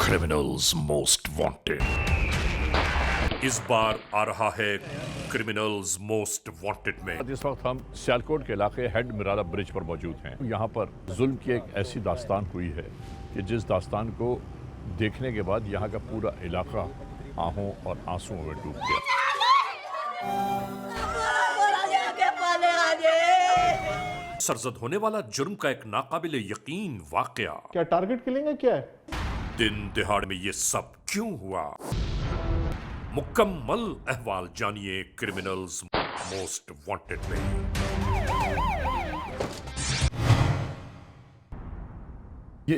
Criminals most wanted. इस बार आ रहा है क्रिमिनल्स मोस्ट वांटेड में। इस वक्त हम सियालकोट के इलाके हेड मिराला ब्रिज पर मौजूद हैं। यहाँ पर जुल्म की एक ऐसी दास्तान हुई है कि जिस दास्तान को देखने के बाद यहाँ का पूरा इलाका आहों और आंसुओं में डूब गया। सरजद होने वाला जुर्म का एक नाकाबिले यकीन वाकया। क्या टारगेट किलिंग है क्या है? दिन दिहाड़ में ये सब क्यों हुआ? मुकम्मल अहवाल जानिए क्रिमिनल्स मोस्ट वांटेड में। ये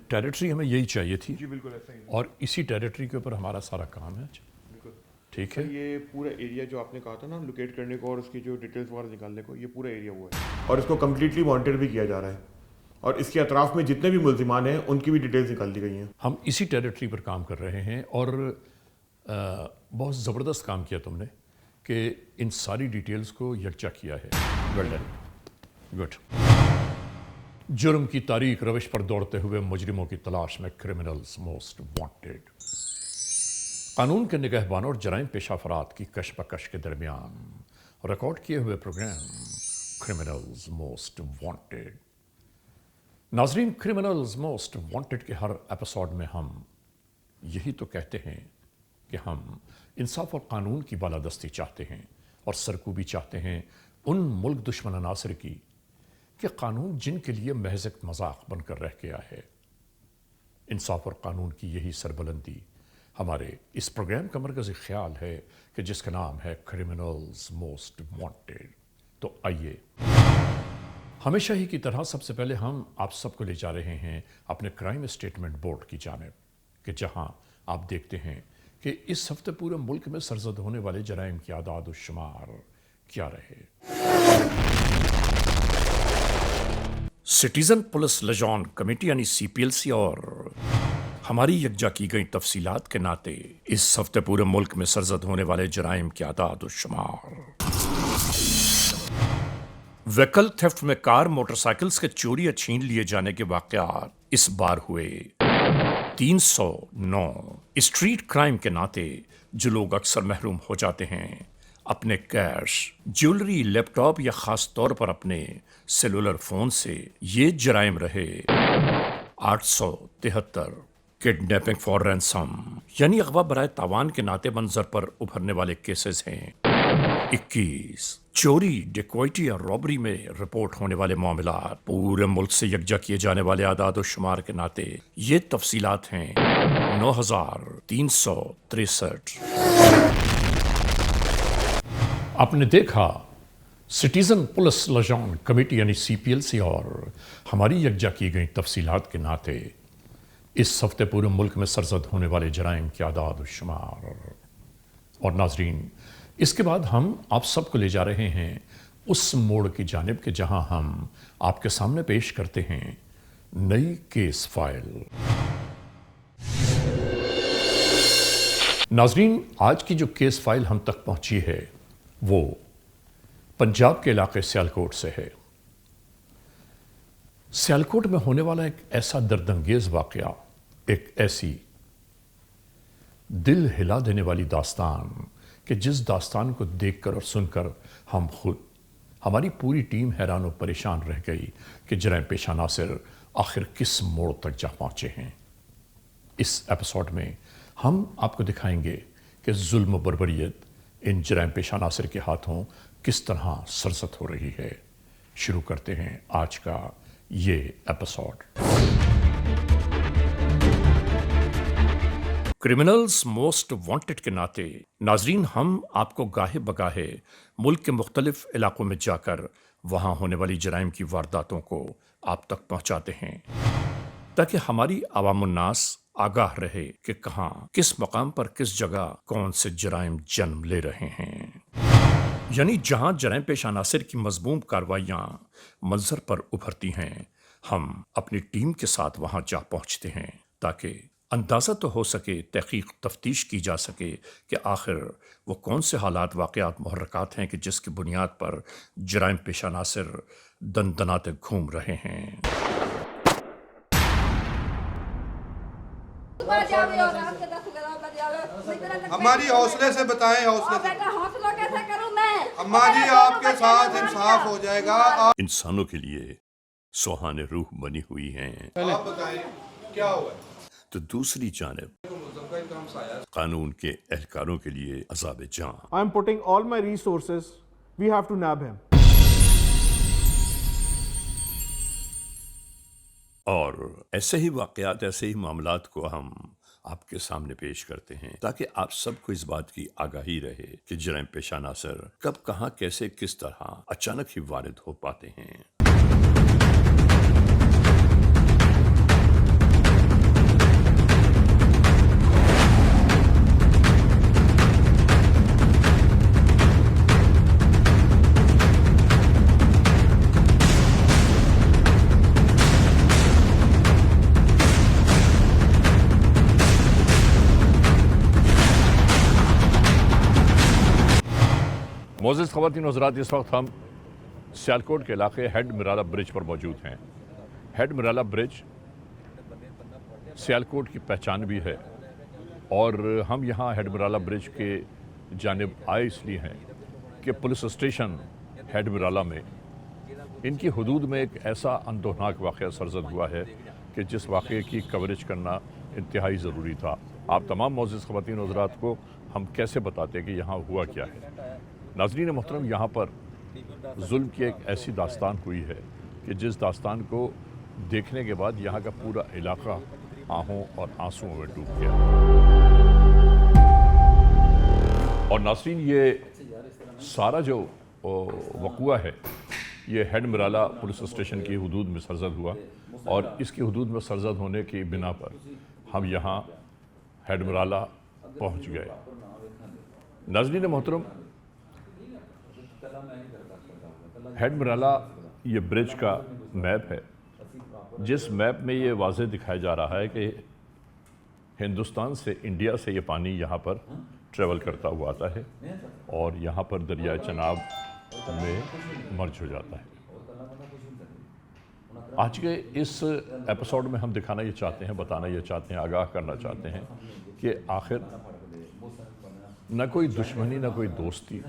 टेरिटरी हमें यही चाहिए थी जी बिल्कुल ऐसा ही। और इसी टेरिटरी के ऊपर हमारा सारा काम है। ठीक है, ये पूरा एरिया जो आपने कहा था ना लोकेट करने को और उसकी जो डिटेल्स वगैरह निकालने को, ये पूरा एरिया वो है और इसको कम्प्लीटली वांटेड भी किया जा रहा है और इसके अतराफ में जितने भी मुल्जिमान हैं उनकी भी डिटेल्स निकाल दी गई हैं। हम इसी टेरिटरी पर काम कर रहे हैं और बहुत ज़बरदस्त काम किया तुमने कि इन सारी डिटेल्स को यकजा किया है। Well done, good. जुर्म की तारीख रविश पर दौड़ते हुए मुजरिमों की तलाश में क्रिमिनल्स मोस्ट वांटेड। कानून के निगहबानों और जराइम पेशा अफराद की कशमकश के दरमियान रिकॉर्ड किए हुए प्रोग्राम क्रिमिनल्स मोस्ट वांटेड। नाजरीन, क्रिमिनल्स मोस्ट वांटेड के हर एपिसोड में हम यही तो कहते हैं कि हम इंसाफ और कानून की बालादस्ती चाहते हैं और सरकूबी चाहते हैं उन मुल्क दुश्मन अनासर की कि कानून जिनके लिए महज एक मजाक बनकर रह गया है। इंसाफ और कानून की यही सरबुलंदी हमारे इस प्रोग्राम का मरकज़ी ख्याल है कि जिसका नाम है क्रिमिनल्स मोस्ट वांटेड। तो आइए, हमेशा ही की तरह सबसे पहले हम आप सबको ले जा रहे हैं अपने क्राइम स्टेटमेंट बोर्ड की जानिब कि जहां आप देखते हैं कि इस हफ्ते पूरे मुल्क में सरजद होने वाले जराइम की आदाद और शुमार क्या रहे। सिटीजन पुलिस लिजॉन कमेटी यानी CPLC और हमारी यकजा की गई तफसीलात के नाते इस हफ्ते पूरे मुल्क में सरजद होने वाले जराइम की आदाद और शुमार। व्हीकल थेफ्ट में कार मोटरसाइकिल्स के चोरी या छीन लिए जाने के वाकयात इस बार हुए 309। स्ट्रीट क्राइम के नाते जो लोग अक्सर महरूम हो जाते हैं अपने कैश, ज्वेलरी, लैपटॉप या खास तौर पर अपने सेलुलर फोन से, ये जराइम रहे 873। किडनैपिंग फॉर रैंसम यानी अगवा बराए तावान के नाते मंजर पर उभरने वाले केसेस हैं 21। चोरी, डिक्वाइटी और रॉबरी में रिपोर्ट होने वाले मामला पूरे मुल्क से यकजा किए जाने वाले आदाद और शुमार के नाते ये तफसीलात हैं 9363। आपने देखा सिटीजन पुलिस लिजॉन कमेटी यानी CPLC और हमारी यकजा की गई तफसीलात के नाते इस हफ्ते पूरे मुल्क में सरजद होने वाले जराइम की आदाद और शुमार। और नाजरीन, इसके बाद हम आप सबको ले जा रहे हैं उस मोड़ की जानिब के जहां हम आपके सामने पेश करते हैं नई केस फाइल। नाजरीन, आज की जो केस फाइल हम तक पहुंची है वो पंजाब के इलाके सियालकोट से है। सियालकोट में होने वाला एक ऐसा दर्दंगेज वाकया, एक ऐसी दिल हिला देने वाली दास्तान कि जिस दास्तान को देखकर और सुनकर हम खुद, हमारी पूरी टीम हैरान और परेशान रह गई कि जराइम पेशा नासिर आखिर किस मोड़ तक जा पहुंचे हैं। इस एपिसोड में हम आपको दिखाएंगे कि जुल्म व बर्बरियत इन जराइम पेशा नासिर के हाथों किस तरह सरजद हो रही है। शुरू करते हैं आज का ये एपिसोड। क्रिमिनल्स मोस्ट वांटेड के नाते नाजरीन, हम आपको गाहे बगाहे मुल्क के मुख्तलिफ इलाकों में जाकर वहां होने वाली जराइम की वारदातों को आप तक पहुंचाते हैं ताकि हमारी अवामुन्नास आगाह रहे कि कहां, किस मकाम पर, किस जगह कौन से जराइम जन्म ले रहे हैं। यानी जहां जराइम पेशा नासिर की मजबूम कार्रवाइयां मंजर पर उभरती हैं, हम अपनी टीम के साथ वहां जा पहुंचते हैं ताकि अंदाज़ा तो हो सके, तहकीक तफ्तीश की जा सके कि आखिर वो कौन से हालात, वाक़यात, मुहर्रकात हैं कि जिसकी बुनियाद पर जराइम पेशा नासिर दनदनाते घूम रहे हैं। अम्मा जी हौसले से बताएं, हौसले से। बेटा हौसला कैसे करूं मैं? अम्मा जी आपके साथ इंसाफ हो जाएगा। इंसानों के लिए सुहाने रूह बनी हुई हैं, आप बताएं क्या हुआ है? तो दूसरी जानब कानून के एहलकारों के लिए अज़ाब जान। I am putting all my resources. We have to nab him. और ऐसे ही वाक़यात, ऐसे ही मामलात को हम आपके सामने पेश करते हैं ताकि आप सबको इस बात की आगाही रहे कि जराइम पेशा नासर कब, कहाँ, कैसे, किस तरह अचानक ही वारिद हो पाते हैं। मोअज़्ज़िज़ ख़वातीन और हज़रात, इस वक्त हम सियालकोट के इलाके हेड मिराला ब्रिज पर मौजूद हैं। हेड मिराला ब्रिज सियालकोट की पहचान भी है और हम यहाँ हेड मिराला ब्रिज के जानिब आए इसलिए हैं कि पुलिस स्टेशन हेड मिराला में इनकी हुदूद में एक ऐसा अंदोनाक वाक़या सरज़द हुआ है कि जिस वाक़े की कवरेज करना इंतहाई ज़रूरी था। आप तमाम मोअज़्ज़िज़ ख़वातीन और हज़रात को हम कैसे बताते कि यहाँ हुआ क्या है। नाज़रीन मोहतरम, यहाँ पर जुल्म की एक ऐसी दास्तान हुई है कि जिस दास्तान को देखने के बाद यहाँ का पूरा इलाका आहों और आंसुओं में डूब गया। और नाज़रीन, ये सारा जो वक़ुआ है ये हेड मिराला पुलिस स्टेशन की हुदूद में सरज़द हुआ और इसकी हुदूद में सरज़द होने की बिना पर हम यहाँ हेड मिराला पहुँच गए। नाज़रीन मोहतरम, हेड मिराला ये ब्रिज का मैप है, जिस मैप में ये वाज़े दिखाया जा रहा है कि हिंदुस्तान से, इंडिया से ये पानी यहाँ पर ट्रेवल करता हुआ आता है और यहाँ पर दरिया चनाब में मर्ज हो जाता है। आज के इस एपिसोड में हम दिखाना ये चाहते हैं, बताना ये चाहते हैं, आगाह करना चाहते हैं कि आखिर न कोई दुश्मनी, न कोई दोस्ती,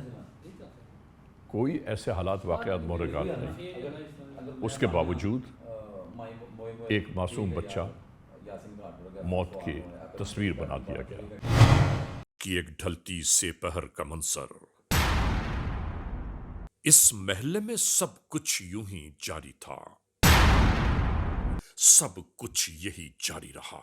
कोई ऐसे हालात, वाक़यात, मोरगात नहीं, उसके बावजूद एक मासूम बच्चा मौत की तस्वीर बना दिया गया। कि एक ढलती से पहर का मंजर, इस महल्ले में सब कुछ यूं ही जारी था, सब कुछ यही जारी रहा।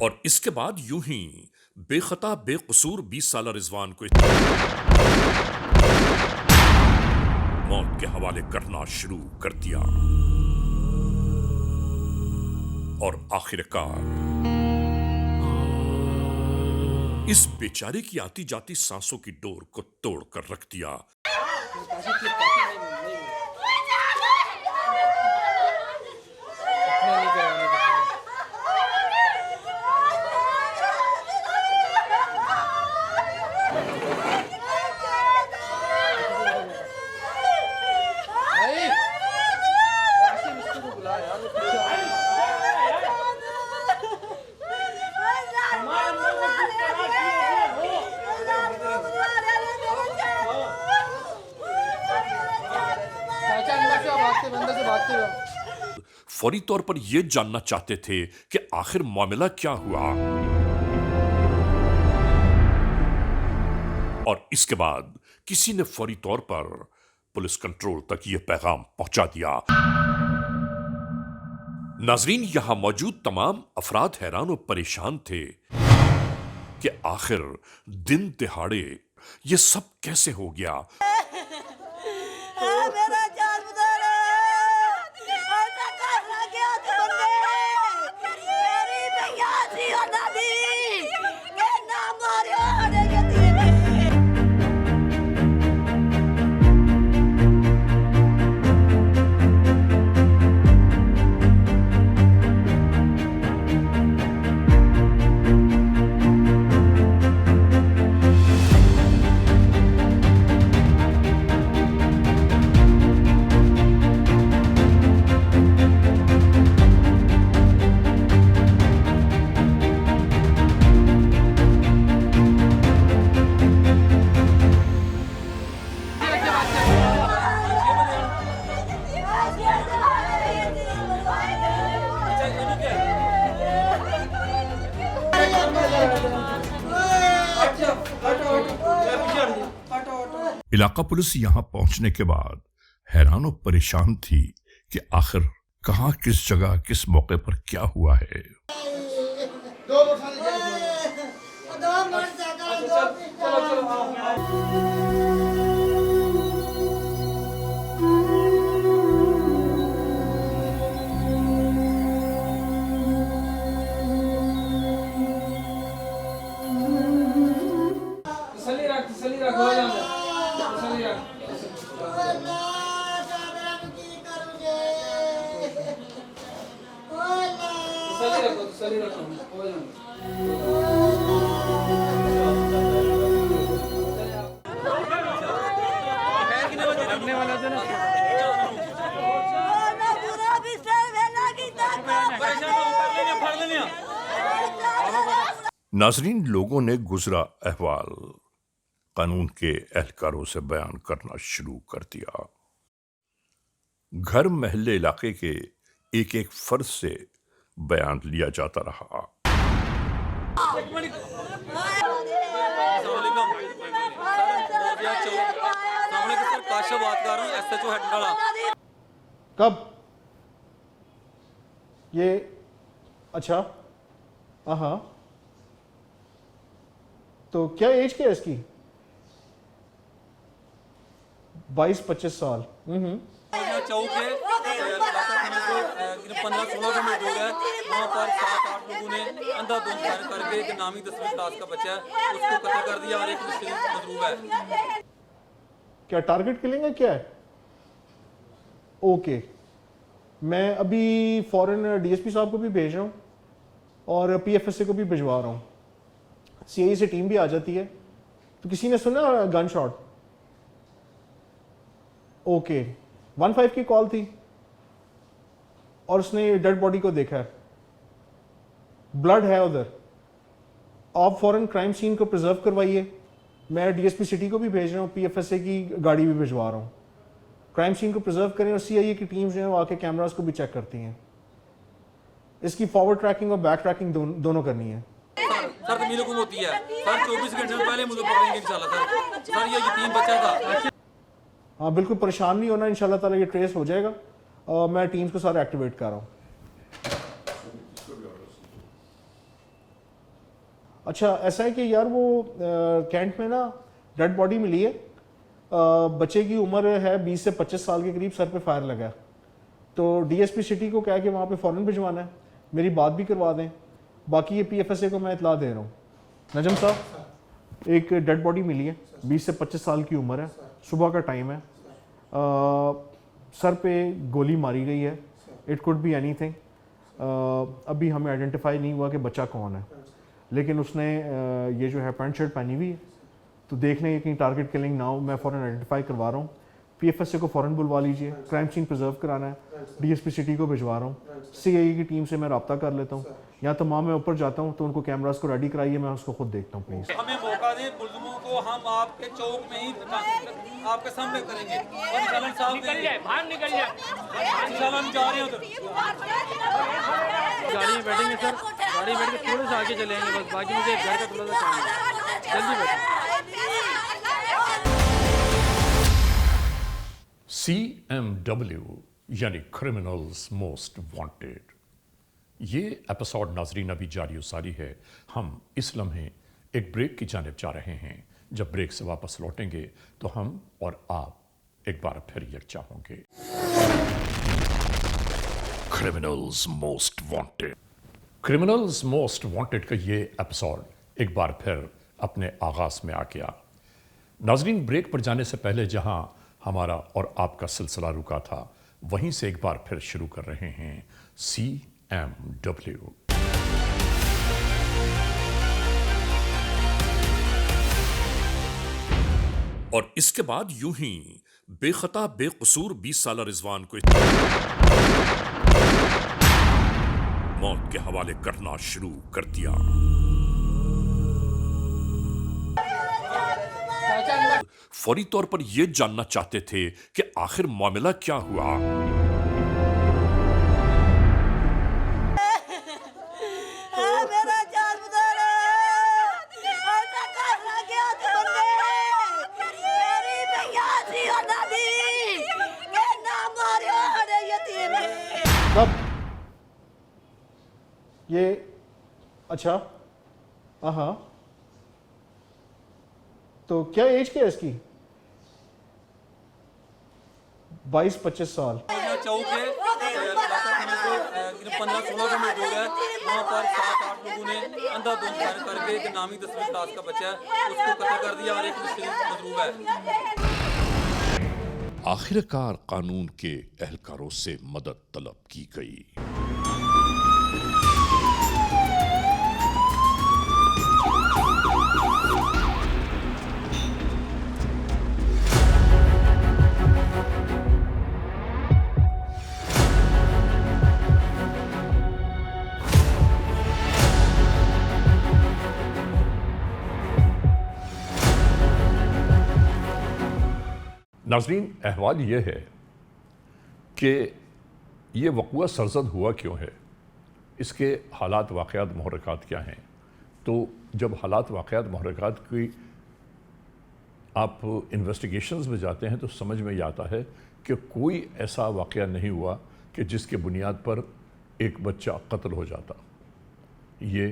और इसके बाद यूं ही बेखता बेकसूर 20 साला रिजवान को मौत के हवाले करना शुरू कर दिया और आखिरकार इस बेचारे की आती जाती सांसों की डोर को तोड़ कर रख दिया। फौरी तौर पर यह जानना चाहते थे कि आखिर मामला क्या हुआ। اور اس کے بعد کسی نے فوری طور پر پولیس کنٹرول تک یہ پیغام پہنچا دیا۔ ناظرین، یہاں موجود تمام افراد حیران و پریشان تھے کہ آخر دن دہاڑے یہ سب کیسے ہو گیا۔ علاقہ پولیس یہاں پہنچنے کے بعد حیران و پریشان تھی کہ آخر کہاں، کس جگہ، کس موقع پر کیا ہوا ہے۔ ناظرین، لوگوں نے گزرا احوال قانون کے اہلکاروں سے بیان کرنا شروع کر دیا۔ گھر محلے علاقے کے ایک ایک فرد سے بیان لیا جاتا رہا۔ کب یہ؟ اچھا، ہاں، تو کیا ایج کیا ہے اس کی؟ 22-25 سال۔ چوک ہے 15-16 کا میٹر ہے، وہاں پر 7-8 لوگوں نے اندھا دھند فائر کر کے ایک نامی 10ویں کلاس کا بچہ ہے اس کو قتل کر دیا اور ایک مضروب ہے۔ کیا ٹارگٹ کلنگ ہے کیا ہے؟ اوکے، میں ابھی فوراً ڈی ایس پی صاحب کو بھی بھیج رہا ہوں اور پی ایف ایس اے کو بھی بھجوا رہا ہوں، سی آئی سے ٹیم بھی آ جاتی ہے۔ تو کسی نے سنا گن شاٹ؟ اوکے، 15 کی کال تھی اور اس نے ڈیڈ باڈی کو دیکھا ہے، بلڈ ہے ادھر۔ آپ فوراً کرائم سین کو پرزرو کروائیے، میں ڈی ایس پی سٹی کو بھی بھیج رہا ہوں، پی ایف ایس اے کی گاڑی بھی بھجوا رہا ہوں۔ کرائم سین کو پرزرو کریں اور سی آئی اے کی ٹیمز جو ہیں وہ آ کے کیمراز کو بھی چیک کرتی ہیں۔ اس کی فارورڈ ٹریکنگ اور بیک ٹریکنگ دونوں کرنی ہے۔ سر زمین حکم ہوتی ہے سر، 24 گھنٹے سے پہلے مجھے پکڑیں گے انشاءاللہ سر۔ یہ یتیم بچہ تھا۔ ہاں بالکل پریشان نہیں ہونا، انشاءاللہ تعالیٰ یہ ٹریس ہو جائے گا اور میں ٹیمز کو سارے ایکٹیویٹ کر رہا ہوں۔ اچھا ایسا ہے کہ یار وہ کینٹ میں نا ڈیڈ باڈی ملی ہے، بچے کی عمر ہے 20 سے 25 سال کے قریب، سر پہ فائر لگا ہے، تو ڈی ایس پی سٹی کو کہا کہ وہاں پہ فوراً بھجوانا ہے، میری بات بھی کروا دیں، باقی یہ پی ایف ایس اے کو میں اطلاع دے رہا ہوں۔ نجم صاحب، ایک ڈیڈ باڈی ملی ہے، 20 سے 25 سال کی عمر ہے، صبح کا ٹائم ہے، سر پہ گولی ماری گئی ہے، اٹ کوڈ بی اینی تھنگ، ابھی ہمیں آئیڈینٹیفائی نہیں ہوا کہ بچہ کون ہے، لیکن اس نے یہ جو ہے پینٹ شرٹ پہنی ہوئی ہے، تو دیکھ لیں کہیں ٹارگٹ کلنگ نہ ہو، میں فوراً آئیڈینٹیفائی کروا رہا ہوں۔ پی ایف ایس اے کو فوراً بلوا لیجئے، کرائم سین پرزرو کرانا ہے، ڈی ایس پی سٹی کو بھجوا رہا ہوں، سی آئی اے کی ٹیم سے میں رابطہ کر لیتا ہوں، یا تمام میں اوپر جاتا ہوں تو ان کو کیمراز کو ریڈی کرائیے، میں اس کو خود دیکھتا ہوں پلیز۔ ہمیں موقع دیں، ملزموں کو ہم آپ کے چوک میں ہی آپ کے سامنے کریں گے اور انشاءاللہ صاحب نکل جائے، باہر نکل جائے، انشاءاللہ ہم جا رہے ہیں ادھر۔ گاڑی میں بیٹھیں گے سر، گاڑی میں بیٹھ کے تھوڑے سے آگے چلیں گے بس، باقی مجھے گھر کا تھوڑا سا کام ہے، جلدی بیٹھیں۔ CMW यानी क्रिमिनल्स मोस्ट वांटेड। ये एपिसोड नाजरीन अभी जारी सारी है। हम इस लम्हे एक ब्रेक की जानिब जा रहे हैं। जब ब्रेक से वापस लौटेंगे तो हम और आप एक बार फिर यकजा होंगे। Criminals most wanted. Criminals most wanted का ये एपिसोड एक बार फिर अपने आगाज में आ गया। नाजरीन, ब्रेक पर जाने से पहले जहां हमारा और आपका सिलसिला रुका था, वहीं से एक बार फिर शुरू कर रहे हैं CMW। और इसके बाद यूं ही बेखता बेकसूर 20 साल रिजवान को मौत के हवाले करना शुरू कर दिया। फौरी तौर पर यह जानना चाहते थे कि आखिर मामला क्या हुआ। कब ये अच्छा हाँ, तो क्या एज क्या है इसकी? 22-25 साल। चौक है, इलाका थाने से 15-16 किलोमीटर दूर है। वहाँ पर 7-8 लोगों ने अंधाधुंध फायर करके एक नामी 10वीं क्लास का बच्चा है उसको कत्ल कर दिया और एक मजरूब है। आखिरकार कानून के एहलकारों से मदद तलब की गई। नाज़रीन, अहवाल ये है कि ये वक़ुआ सरज़द हुआ क्यों है, इसके हालात वाक़यात महरक़ात क्या हैं। तो जब हालात वाक़यात महरक़ात की आप इन्वेस्टिगेशंस में जाते हैं तो समझ में ये आता है कि कोई ऐसा वाक़या नहीं हुआ कि जिसके बुनियाद पर एक बच्चा कत्ल हो जाता। ये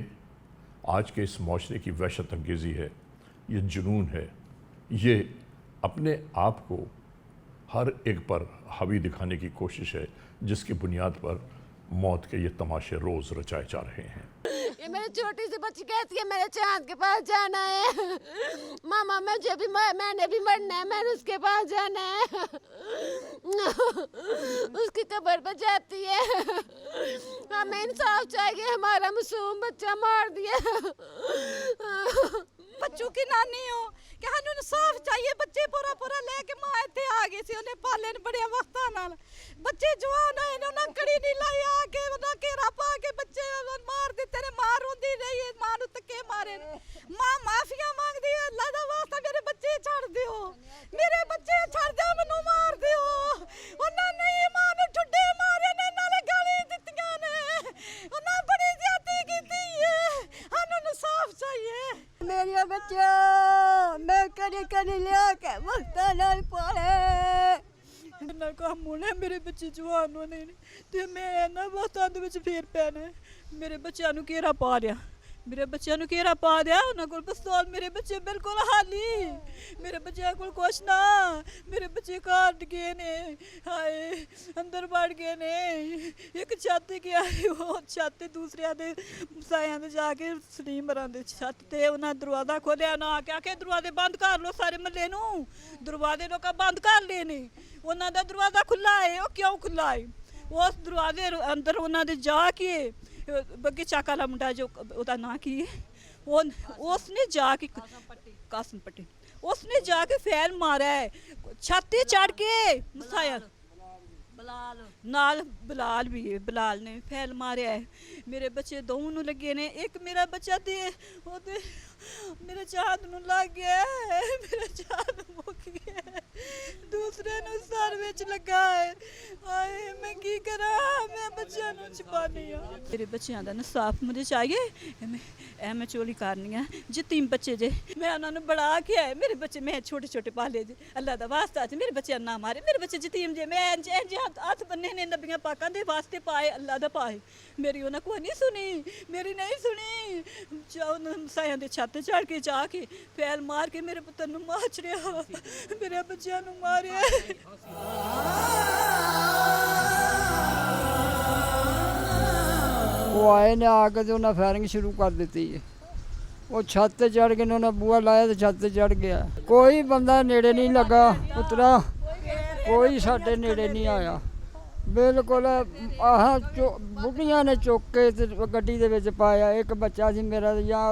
आज के इस माशरे की वहशत अंगेज़ी है, ये जुनून है, ये अपने आप को हर एक पर हावी दिखाने की कोशिश है, जिसकी बुनियाद पर मौत के ये तमाशे रोज़ रचाए जा रहे हैं। ये मेरी छोटी सी बच्ची कहती है मेरे चांद के पास जाना है, मामा मैंने भी मरना है, मैंने उसके पास जाना है। उसकी कब्र पर जाती है। हमें इंसाफ चाहिए, हमारा मासूम बच्चा मार दिया। बच्चों की नानी हो कि हनु इंसाफ चाहिए। बच्चे पूरा लेके मां इत्थे आ गए सी, उन्हें पाले ने बड़े वक्तां नाल। बच्चे जवान होए ने, उन्हां कड़ी नहीं लाई आके उन्हां घेरा पा के बच्चे मार दित्ते ने। मां रोंदी रही है, मां नूं धक्के मारे ने। मां माफिया मांगदी है, अल्लाह दा वास्ता मेरे बच्चे छड़ दिओ, मेरे बच्चे छड़ दिओ, मैनूं मार दिओ। उन्हां नहीं मां नूं ठुड्डे मारे ने, नाले गाली दित्तियां ने, उन्हां बड़ी ज्यादती कीती है। हनु इंसाफ चाहिए। मेरे बच्चा मैं कड़ी लिया के वक्त नाल पाले। ना काम होने मेरे बच्चे जवान होने ते मैं ना वक्तां दे विच फेर पैना। मेरे बच्चों नूं घेरा पा दिया, मेरे बच्चों नूं घेरा पा दिया। उन्हां कोल पिस्तौल, मेरे बच्चे बिल्कुल हाली, मेरे बच्चों कोल कुछ ना। मेरे बच्चे घर गए ने, हाय अंदर बढ़ गए ने। एक छत गया, वो छत दूसरे दे सायां दे जाके सलीमरां दे छत ते उन्हां दरवाजा खोलिया ना आके आखे दरवाजे बंद कर लो, सारे महल्ले नूं दरवाजे लोग बंद कर ले ने। उन्हां दा दरवाजा खुला है, वो क्यों खुला है? उस दरवाजे अंदर उन्हां दे जाके बग्गे चाका वाला मुंडा जो ओदा नां की उसने जाके कासम पट्टी उसने जाके फैल मारा है, छाती चढ़ के मसाया नाल बिलाल भी है, बिलाल ने फैल मारे है। मेरे बच्चे दोनों लगे ने, एक मेरा बच्चा ते मेरे चांद नूं लग गया है, मेरा चांद मुक गया है, दूसरे नूं सर विच लगा है। हाय मैं की करा, मैं बच्चों नूं छुपानी आ। मेरे बच्चों दा इंसाफ मुझे चाहिए। ਮੈਂ ਚੋਰੀ ਕਰਨੀ ਆ ਯਤੀਮ ਬੱਚੇ ਜੇ ਮੈਂ ਉਹਨਾਂ ਨੂੰ ਬੜਾ ਕੇ ਆਏ ਮੇਰੇ ਬੱਚੇ ਮੈਂ ਛੋਟੇ ਛੋਟੇ ਪਾਲੇ ਜੇ ਅੱਲਾ ਦਾ ਵਾਸਤਾ ਜੇ ਮੇਰੇ ਬੱਚਿਆਂ ਨੂੰ ਨਾ ਮਾਰੇ ਮੇਰੇ ਬੱਚੇ ਯਤੀਮ ਜੇ ਮੈਂ ਇੰਜ ਹੱਥ ਬੰਨੇ ਨੇ ਨਬੀਆਂ ਪਾਕਾਂ ਦੇ ਵਾਸਤੇ ਪਾਏ ਅੱਲਾ ਦਾ ਪਾਏ ਮੇਰੀ ਉਹਨਾਂ ਕੋਈ ਨਹੀਂ ਸੁਣੀ ਮੇਰੀ ਨਹੀਂ ਸੁਣੀ ਜਾਉ ਸਾਇਆਂ ਦੇ ਛੱਤ ਚੜ ਕੇ ਜਾ ਕੇ ਫੈਲ ਮਾਰ ਕੇ ਮੇਰੇ ਪੁੱਤਰ ਨੂੰ ਮਾਰ ਛੜਿਆ ਮੇਰੇ ਬੱਚਿਆਂ ਨੂੰ ਮਾਰਿਆ वो आए ने आके तो उन्हें फायरिंग शुरू कर दी है वो छत ते चढ़ के उन्होंने बूहा लाया तो छत ते चढ़ गया कोई बंदा नेड़े नहीं लगा उतरा कोई साडे नेड़े नहीं आया बिल्कुल आह बुढ़िया ने चुक के गड्डी दे विच पाया एक बच्चा सी मेरा या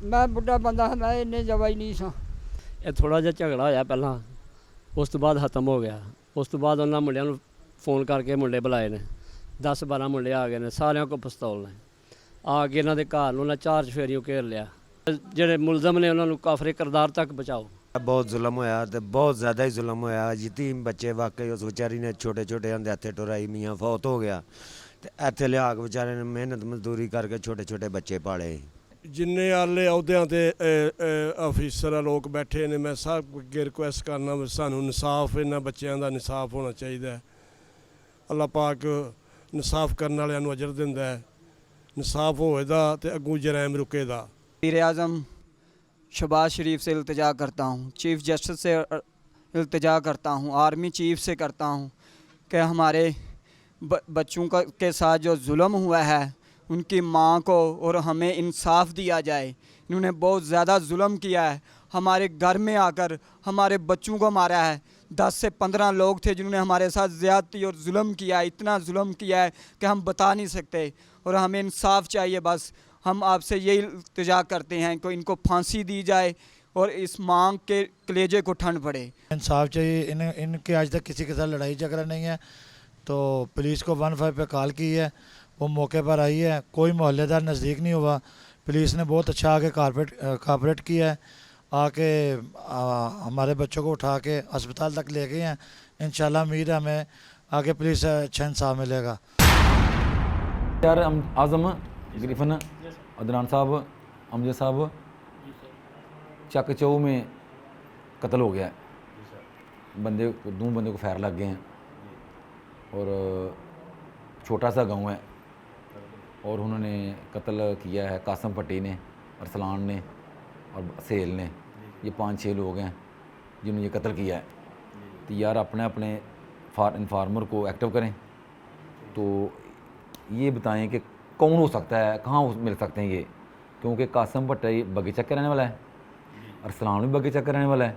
मैं बुढ़ा बंदा मैं इन्ने जवा ही नहीं सा ਇਹ ਥੋੜਾ ਜਿਹਾ ਝਗੜਾ ਹੋਇਆ ਪਹਿਲਾਂ ਉਸ ਤੋਂ ਬਾਅਦ ਖਤਮ ਹੋ ਗਿਆ ਉਸ ਤੋਂ ਬਾਅਦ ਉਹਨਾਂ ਮੁੰਡਿਆਂ ਨੂੰ ਫੋਨ ਕਰਕੇ ਮੁੰਡੇ ਬੁਲਾਏ ਨੇ 10-12 ਮੁੰਡੇ ਆ ਗਏ ਨੇ ਸਾਰਿਆਂ ਕੋਲ ਪਿਸਤੌਲ ਨੇ ਆ ਕੇ ਇਹਨਾਂ ਦੇ ਘਰ ਨੂੰ ਉਹਨਾਂ 4 ਚੁਫੇਰਿਓਂ ਘੇਰ ਲਿਆ ਜਿਹੜੇ ਮੁਲਜ਼ਮ ਨੇ ਉਹਨਾਂ ਨੂੰ ਕਾਫਰੇ ਕਿਰਦਾਰ ਤੱਕ ਬਚਾਓ ਬਹੁਤ ਜ਼ੁਲਮ ਹੋਇਆ ਤੇ ਬਹੁਤ ਜ਼ਿਆਦਾ ਹੀ ਜ਼ੁਲਮ ਹੋਇਆ ਯਤੀਮ ਬੱਚੇ ਵਾਕਈ ਉਸ ਵਿਚਾਰੀ ਨੇ ਛੋਟੇ ਛੋਟੇ ਹੁੰਦੇ ਹੱਥੇ ਟੁਰਾਈ ਮੀਆਂ ਫੌਤ ਹੋ ਗਿਆ ਤੇ ਇੱਥੇ ਲਿਆ ਕੇ ਵਿਚਾਰੇ ਨੇ ਮਿਹਨਤ ਮਜ਼ਦੂਰੀ ਕਰਕੇ ਛੋਟੇ ਛੋਟੇ ਬੱਚੇ ਪਾਲੇ ਜਿੰਨੇ ਆਲੇ ਅਹੁਦਿਆਂ ਤੇ ਅਫੀਸਰ ਲੋਕ ਬੈਠੇ ਨੇ ਮੈਂ ਸਭ ਅੱਗੇ ਰਿਕੁਐਸਟ ਕਰਨਾ ਵੀ ਸਾਨੂੰ ਇਨਸਾਫ ਇਹਨਾਂ ਬੱਚਿਆਂ ਦਾ ਇਨਸਾਫ ਹੋਣਾ ਚਾਹੀਦਾ ਹੈ ਅੱਲਾਹ ਪਾਕ ਇਨਸਾਫ ਕਰਨ ਵਾਲਿਆਂ ਨੂੰ ਅਜਰ ਦਿੰਦਾ ਹੈ ਇਨਸਾਫ ਹੋਏਗਾ ਤੇ ਅੱਗੋਂ ਜਰਾਇਮ ਰੁਕੇਗਾ वज़ीर आज़म शहबाज शरीफ से इल्तिजा करता हूँ चीफ़ जस्टिस से इल्तिजा करता हूँ आर्मी चीफ़ से करता हूँ कि हमारे बच्चों के साथ जो जुल्म हुआ है उनकी माँ को और हमें इंसाफ दिया जाए इन्होंने बहुत ज़्यादा जुल्म किया है हमारे घर में आकर हमारे बच्चों को मारा है 10 से 15 लोग थे जिन्होंने हमारे साथ ज़्यादती और जुल्म किया है इतना जुल्म किया है कि हम बता नहीं सकते और हमें इंसाफ चाहिए बस हम आपसे यही इल्तिजा करते हैं कि इनको फांसी दी जाए और इस मांग के कलेजे को ठंड पड़े इंसाफ चाहिए इनके आज तक किसी के साथ लड़ाई झगड़ा नहीं है तो पुलिस को 15 पे कॉल की है वो मौके पर आई है कोई मोहल्लेदार नज़दीक नहीं हुआ पुलिस ने बहुत अच्छा आके कॉपरेट किया है आके हमारे बच्चों को उठा के अस्पताल तक ले गए हैं इंशाल्लाह उम्मीद है हमें आगे पुलिस अच्छा इंसाफ मिलेगा यार आज़म गिरफन अदनान साहब अमजद साहब चक चौ में कत्ल हो गया बंदे 2 बंदे को फायर लग गए हैं और छोटा सा गांव है और उन्होंने कत्ल किया है कासम भट्टी ने अरसलान ने और सेल ने ये 5-6 लोग हैं जिन्होंने ये कत्ल किया है तो यार अपने अपने इन्फार्मर को एक्टिव करें तो ये बताएं कि कौन हो सकता है कहाँ मिल सकते हैं ये क्योंकि कासम भट्टी बगीचा का रहने वाला है अरसलान भी बगीचा का रहने वाला है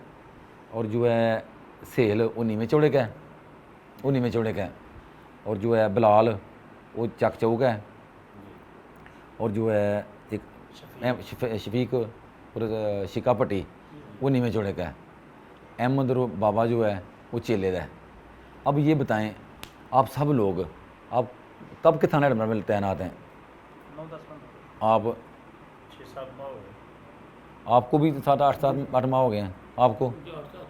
और जो है सेल उन्हीं में चौड़े का है और जो है बिलाल वो चक चौक है और जो है एक शफीक और शिका भट्टी उन्हीं में चौड़े का है अहमद और बाबा जो है वो चेले का है अब ये बताएं आप सब लोग आप कब के थाना में तैनात हैं आप 6-7 माह हो गए आपको भी 7-8 माह हो गए हैं आपको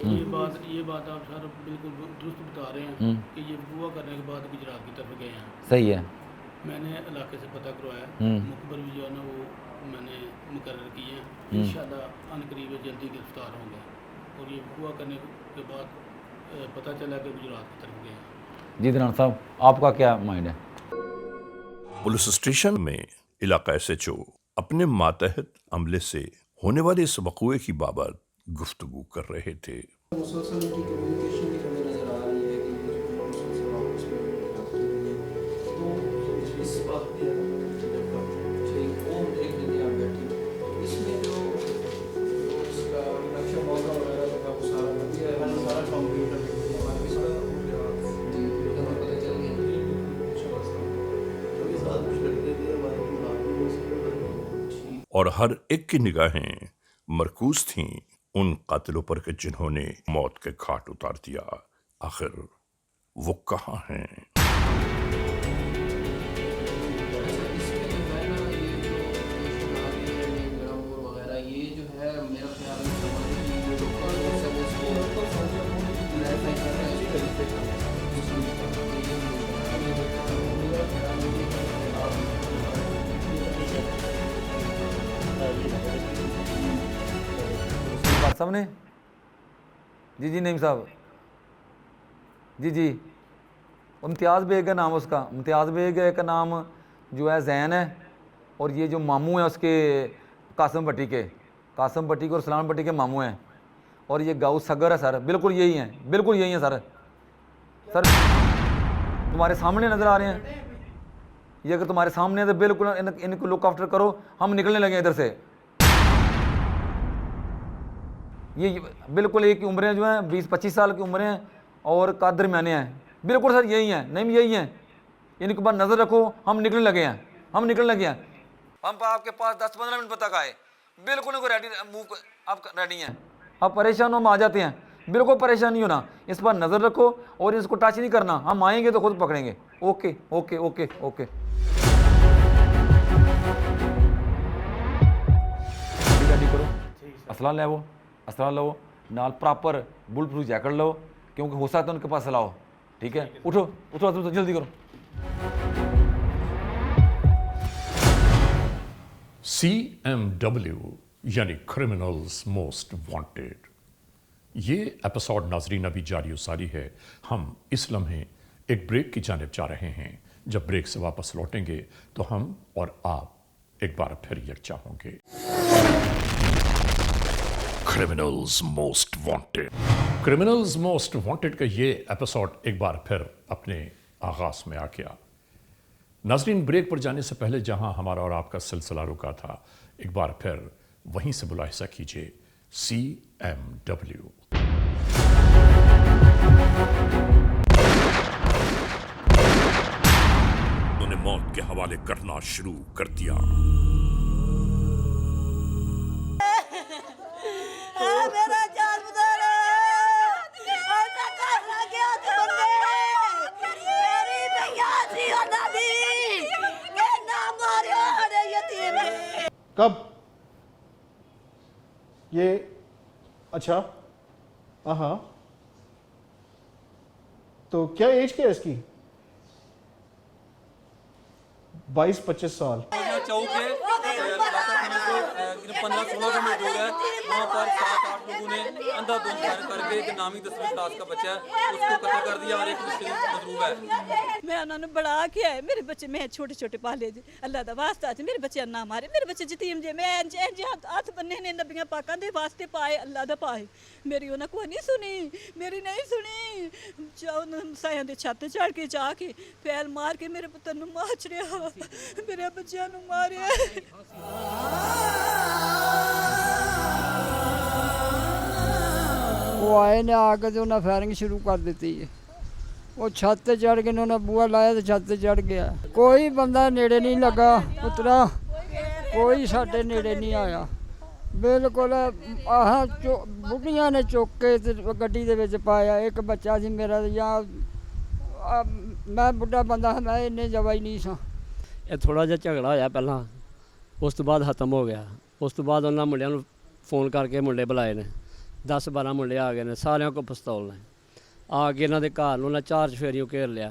ये बात आप सर बिल्कुल दुरुस्त बता रहे हैं कि ये बुआ करने के बाद गुजरात की तरफ गए हैं सही है मैंने इलाके से पता करवाया मुखबर भी जो है ना वो मैंने मुकर्रर किए हैं इंशाल्लाह अनकरीब जल्दी गिरफ्तार होंगे और ये बुआ करने के बाद पता चला कि गुजरात की तरफ गए हैं जी दरान साहब आपका क्या माइंड है पुलिस स्टेशन में इलाका SHO अपने मातहत अमले से होने वाले इस वक़ूए की बाबत गुफ्तगू कर रहे थे और हर एक की निगाहें मरकूज थीं उन कातिलों पर कि जिन्होंने मौत के घाट उतार दिया आखिर वो कहाँ हैं صاحب نے جی جی نعیم صاحب جی جی امتیاز بیگ ہے نام اس کا, امتیاز بیگ کا نام جو ہے زین ہے, اور یہ جو ماموں ہیں اس کے قاسم بٹی کے اور سلام بٹی کے ماموں ہیں, اور یہ گاؤ سگر ہے سر, بالکل یہی ہیں, بالکل یہی ہیں سر. سر تمہارے سامنے نظر آ رہے ہیں, یہ اگر تمہارے سامنے ہے تو بالکل ان کو لک آفٹر کرو. ہم نکلنے لگے ادھر سے. یہ بالکل ایک عمریں جو ہیں 20-25 سال کی عمریں ہیں اور کا درمیانے ہیں, بالکل سر یہی ہیں, نہیں یہی ہیں. ان کے بعد نظر رکھو, ہم نکلنے لگے ہیں, ہم آپ کے پاس 10-15 منٹ تک آئے, بالکل ان کو ریڈی موو آپ ریڈی ہیں. آپ پریشان ہو, ہم آ جاتے ہیں, بالکل پریشان نہیں ہونا. اس پر نظر رکھو اور اس کو ٹچ نہیں کرنا, ہم آئیں گے تو خود پکڑیں گے. Okay okay okay okay. Ready کرو, اسلحہ لے, وہ اسلحہ لو نال, پراپر بل پروف جیکٹ لو, کیونکہ ہو سکتا ہے ان کے پاس اسلحہ ہو. ٹھیک ہے, اٹھو جلدی کرو. CMW یعنی کرمنلز موسٹ وانٹیڈ, یہ ایپیسوڈ ناظرین ابھی جاری و ساری ہے. ہم اس لمحے ایک بریک کی جانب جا رہے ہیں. جب بریک سے واپس لوٹیں گے تو ہم اور آپ ایک بار پھر یکجا ہوں گے. Criminals most wanted, criminals most wanted کا یہ ایپیسوڈ ایک بار پھر اپنے آغاز میں آ گیا. ناظرین, بریک پر جانے سے پہلے جہاں ہمارا اور آپ کا سلسلہ رکا تھا, ایک بار پھر وہیں سے ملاحظہ کیجیے. CMW انہوں نے موت کے حوالے کرنا شروع کر دیا. میرا جان بدل ایسا کرنا کیا تم نے, میری بھیا تھی اور دادی کے نام مارے ہڑے یتیم نے. کب یہ اچھا ہاں, تو کیا ایج کیا ہے اس کی؟ 22-25 سال. چوک ہے 15-16 کا مزدور ہے, وہاں پر 7-8 لوگوں نے اندھا دھند فائر کر کے ایک نامی 10ویں کلاس کا بچہ ہے اس کو قتل کر دیا اور ایک مضروب ہے. میں انہوں نے بڑا کیا ہے, میرے بچے میں چھوٹے چھوٹے پالے جی, اللہ دا واسطہ جی میرے بچے نہ مارے, میرے بچے یتیم جی, میں جی ہاتھ بننے نے نبیاں پاکاں دے واسطے پائے, اللہ دا پائے. میری انہاں کوئی نہیں سنی, میری نہیں سنی. سایاں دے چھت چڑھ کے جا کے پھیل مار کے میرے پتر نوں مار چھڑیا, میرے بچیاں نوں ماریا. وہ آئے نے آ کے تو انہیں فائرنگ شروع کر دیتی ہے. وہ چھت تے چڑھ کے انہوں نے بوا لایا تو چھت تے چڑھ گیا. کوئی بندہ نیڑے نہیں لگا پترا, کوئی ساڈے نیڑے نہیں آیا. بالکل آہ بڑھیاں نے چک کے گڈی دے وچ پایا. ایک بچہ سی میرا, یا میں بڑھا بندہ, میں اننے جوا ہی نہیں سا. یہ تھوڑا جہا جھگڑا ہویا پہلاں, اس تو بعد ختم ہو گیا. اس تو بعد انہاں منڈیاں نوں فون کر کے منڈے بلائے نے, 10-12 منڈے آ گئے نے, سارے کو پستول نے. آ کے انہاں دے گھر نوں انہاں 4 چفیریوں گھیر لیا.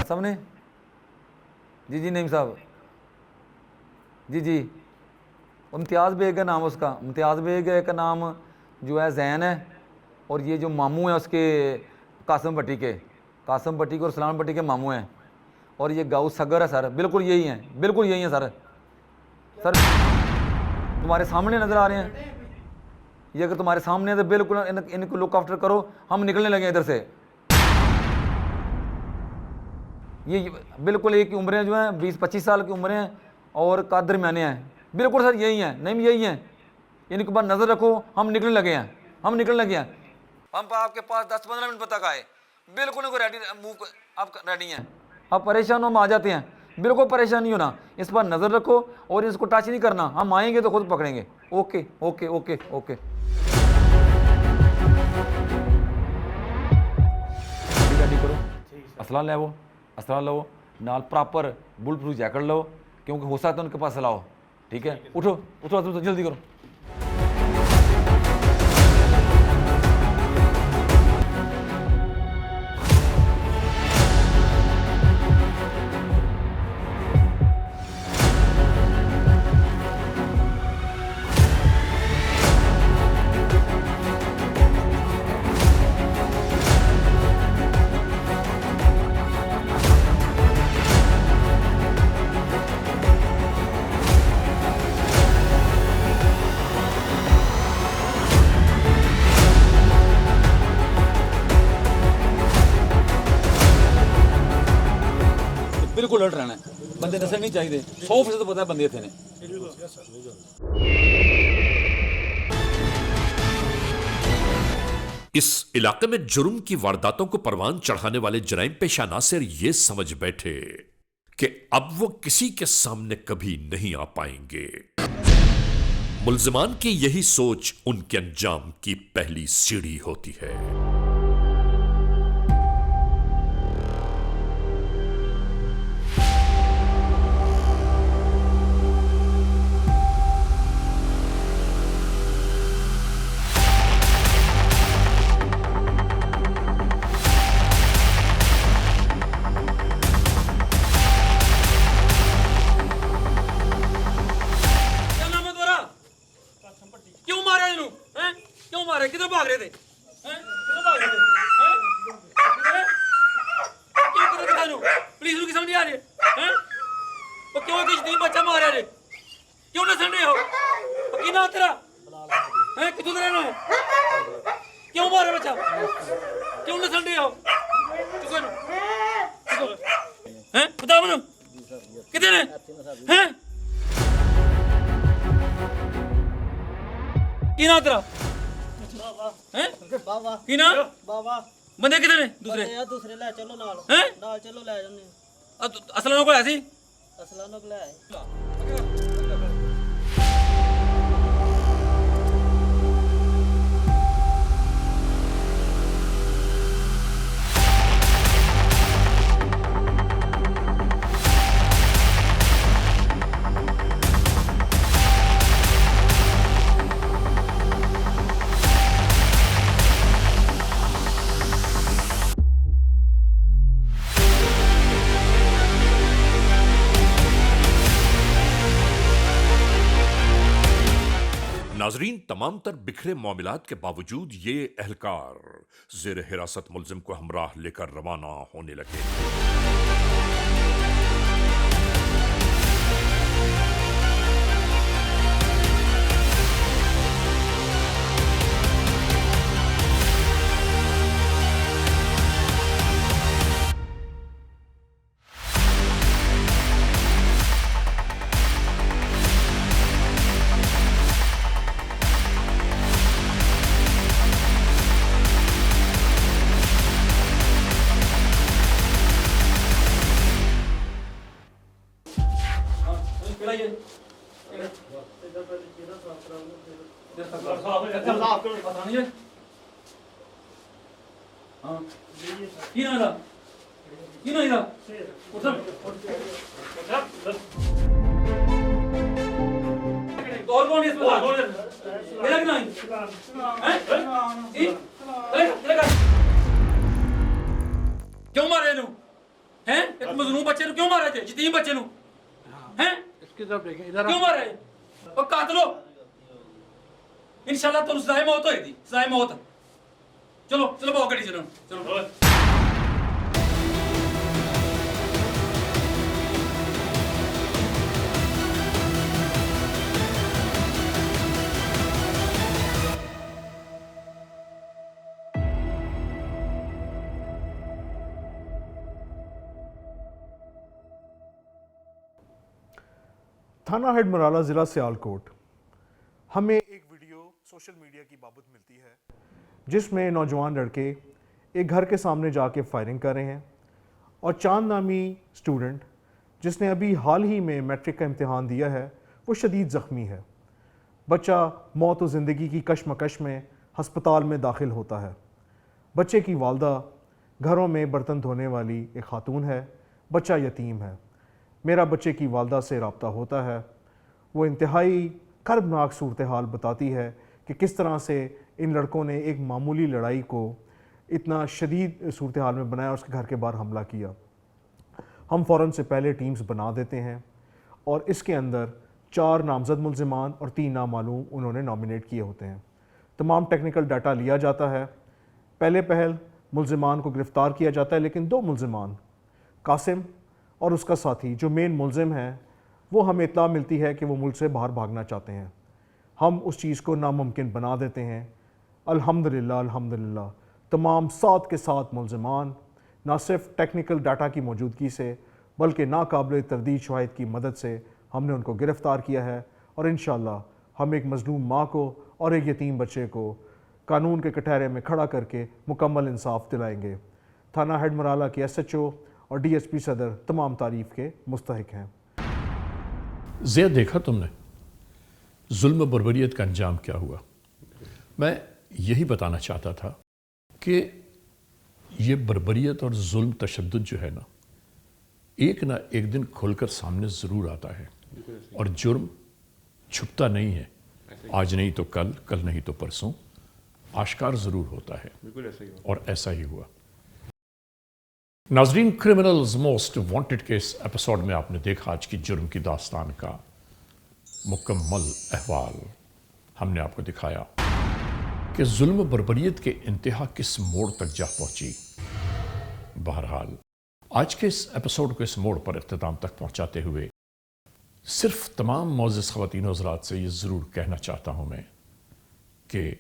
صاحب نے جی جی نعیم صاحب جی جی امتیاز بیگ ہے نام اس کا, امتیاز بیگ کا نام جو ہے زین ہے, اور یہ جو ماموں ہیں اس کے قاسم بٹی اور سلام بٹی کے ماموں ہیں, اور یہ گاؤ سگر ہے سر, بالکل یہی ہیں, بالکل یہی ہیں سر. سر تمہارے سامنے نظر آ رہے ہیں, ये अगर तुम्हारे सामने है तो बिल्कुल इनको लुक आफ्टर करो, हम निकलने लगे इधर से। ये बिल्कुल एक उम्रें जो हैं 20-25 साल की उम्रें हैं और का दरमियाने हैं, बिल्कुल सर यही हैं, नहीं यही हैं, इनके ऊपर नज़र रखो, हम निकलने लगे हैं, हम निकलने लगे हैं। हम आपके पास 10-15 मिनट तक आए, बिल्कुल इनको रेडी, मुँह आप रेडी हैं, आप परेशान हो हम आ जाते हैं, बिल्कुल परेशान नहीं होना, इस पर नज़र रखो और इसको टच नहीं करना, हम आएंगे तो खुद पकड़ेंगे। Okay okay okay okay. Ready करो, असला ले वो, असला लो, नाल प्रॉपर बुल प्रूफ जैकेट लो, क्योंकि हो सकता है उनके पास लाओ, ठीक है। उठो उठो उठो जल्दी करो। बिल्कुल अलर्ट रहना है, बंदे नसर नहीं चाहिए, 100% पता है बंदे इतने ने। इस इलाके में जुर्म की वारदातों को परवान चढ़ाने वाले जराइम पेशा नासिर ये समझ बैठे कि अब वो किसी के सामने कभी नहीं आ पाएंगे। मुल्जिमान की यही सोच उनके अंजाम की पहली सीढ़ी होती है। किधर भाग रहे थे? किधर भाग रहे थे? क्यों कर रहे थे? पुलिस की समझ नहीं आ रही है? वो क्यों किसी तीन बच्चा मारा रे? क्यों न संडे हो? की ना तेरा? हैं किधर रहना है? क्यों मारा बच्चा? क्यों न संडे हो? हैं बता मुझे किधर है? हैं की ना तेरा? हैं बाबा की ना बाबा बंदे किधर है दूसरे? यार दूसरे ले चलो नाल हैं नाल चलो ले जाने असला को ऐसी असला नो ले नाजरीन, तमाम तर बिखरे मामलात के बावजूद ये एहलकार जेर हिरासत मुल्जिम को हमराह लेकर रवाना होने लगे। क्यों मारे नु हैं एक मजलूम बच्चे नु क्यों मारे थे यतीम बच्चे नु हैं इसकी तरफ देखें इधर क्यों मारे और कातलो इंशाल्लाह तो सजाए मौत होएगी सजाए मौत चलो चलो बहुत गड्डी चलो चलो تھانہ ہیڈ مرالہ ضلع سیالکوٹ ہمیں ایک ویڈیو سوشل میڈیا کی بابت ملتی ہے جس میں نوجوان لڑکے ایک گھر کے سامنے جا کے فائرنگ کر رہے ہیں اور چاند نامی سٹوڈنٹ جس نے ابھی حال ہی میں میٹرک کا امتحان دیا ہے وہ شدید زخمی ہے. بچہ موت و زندگی کی کشمکش میں ہسپتال میں داخل ہوتا ہے. بچے کی والدہ گھروں میں برتن دھونے والی ایک خاتون ہے. بچہ یتیم ہے. میرا بچے کی والدہ سے رابطہ ہوتا ہے. وہ انتہائی کربناک صورتحال بتاتی ہے کہ کس طرح سے ان لڑکوں نے ایک معمولی لڑائی کو اتنا شدید صورتحال میں بنایا اور اس کے گھر کے باہر حملہ کیا. ہم فوراً سے پہلے ٹیمز بنا دیتے ہیں اور اس کے اندر 4 نامزد ملزمان اور 3 نامعلوم انہوں نے نامینیٹ کیے ہوتے ہیں. تمام ٹیکنیکل ڈیٹا لیا جاتا ہے. پہلے پہل ملزمان کو گرفتار کیا جاتا ہے لیکن 2 ملزمان قاسم اور اس کا ساتھی جو مین ملزم ہیں وہ ہمیں اطلاع ملتی ہے کہ وہ ملک سے باہر بھاگنا چاہتے ہیں. ہم اس چیز کو ناممکن بنا دیتے ہیں. الحمدللہ تمام 7 کے 7 ملزمان نہ صرف ٹیکنیکل ڈاٹا کی موجودگی سے بلکہ ناقابل تردید شواہد کی مدد سے ہم نے ان کو گرفتار کیا ہے اور انشاءاللہ ہم ایک مظلوم ماں کو اور ایک یتیم بچے کو قانون کے کٹہرے میں کھڑا کر کے مکمل انصاف دلائیں گے. تھانہ ہیڈ مرالہ کے SHO اور DSP صدر تمام تعریف کے مستحق ہیں. زید دیکھا تم نے ظلم و بربریت کا انجام کیا ہوا. میں یہی بتانا چاہتا تھا کہ یہ بربریت اور ظلم تشدد جو ہے نا ایک دن کھل کر سامنے ضرور آتا ہے اور جرم چھپتا نہیں ہے. آج نہیں تو کل نہیں تو پرسوں آشکار ضرور ہوتا ہے اور ایسا ہی ہوا. ناظرین، criminals most wanted case episode میں آپ نے دیکھا آج کی جرم کی داستان کا مکمل احوال. ہم نے آپ کو دکھایا کہ ظلم و بربریت کے انتہا کس موڑ تک جا پہنچی. بہرحال آج کے اس ایپیسوڈ کو اس موڑ پر اختتام تک پہنچاتے ہوئے صرف تمام معزز خواتین و حضرات سے یہ ضرور کہنا چاہتا ہوں میں کہ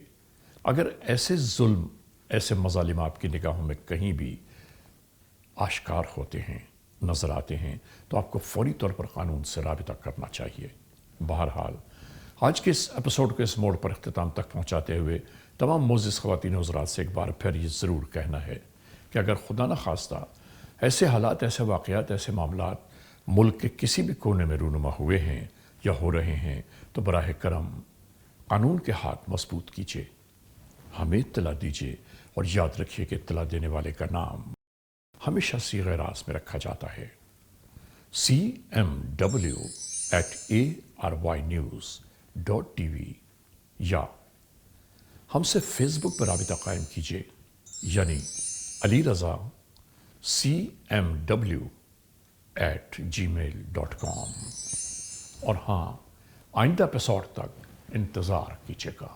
اگر ایسے ظلم ایسے مظالم آپ کی نگاہوں میں کہیں بھی آشکار ہوتے ہیں نظر آتے ہیں تو آپ کو فوری طور پر قانون سے رابطہ کرنا چاہیے. بہرحال آج کے اس ایپیسوڈ کو اس موڑ پر اختتام تک پہنچاتے ہوئے تمام معزز خواتین و حضرات سے ایک بار پھر یہ ضرور کہنا ہے کہ اگر خدا نہ خواستہ ایسے حالات ایسے واقعات ایسے معاملات ملک کے کسی بھی کونے میں رونما ہوئے ہیں یا ہو رہے ہیں تو براہ کرم قانون کے ہاتھ مضبوط کیجیے، ہمیں اطلاع دیجیے اور یاد رکھیے کہ اطلاع دینے والے کا نام ہمیشہ صیغہ راز میں رکھا جاتا ہے. cmw@arYnews.tv یا ہم سے فیس بک پر رابطہ قائم کیجیے یعنی علی رضا cmw@gmail.com. اور ہاں، آئندہ ایپیسوڈ تک انتظار کیجیے گا.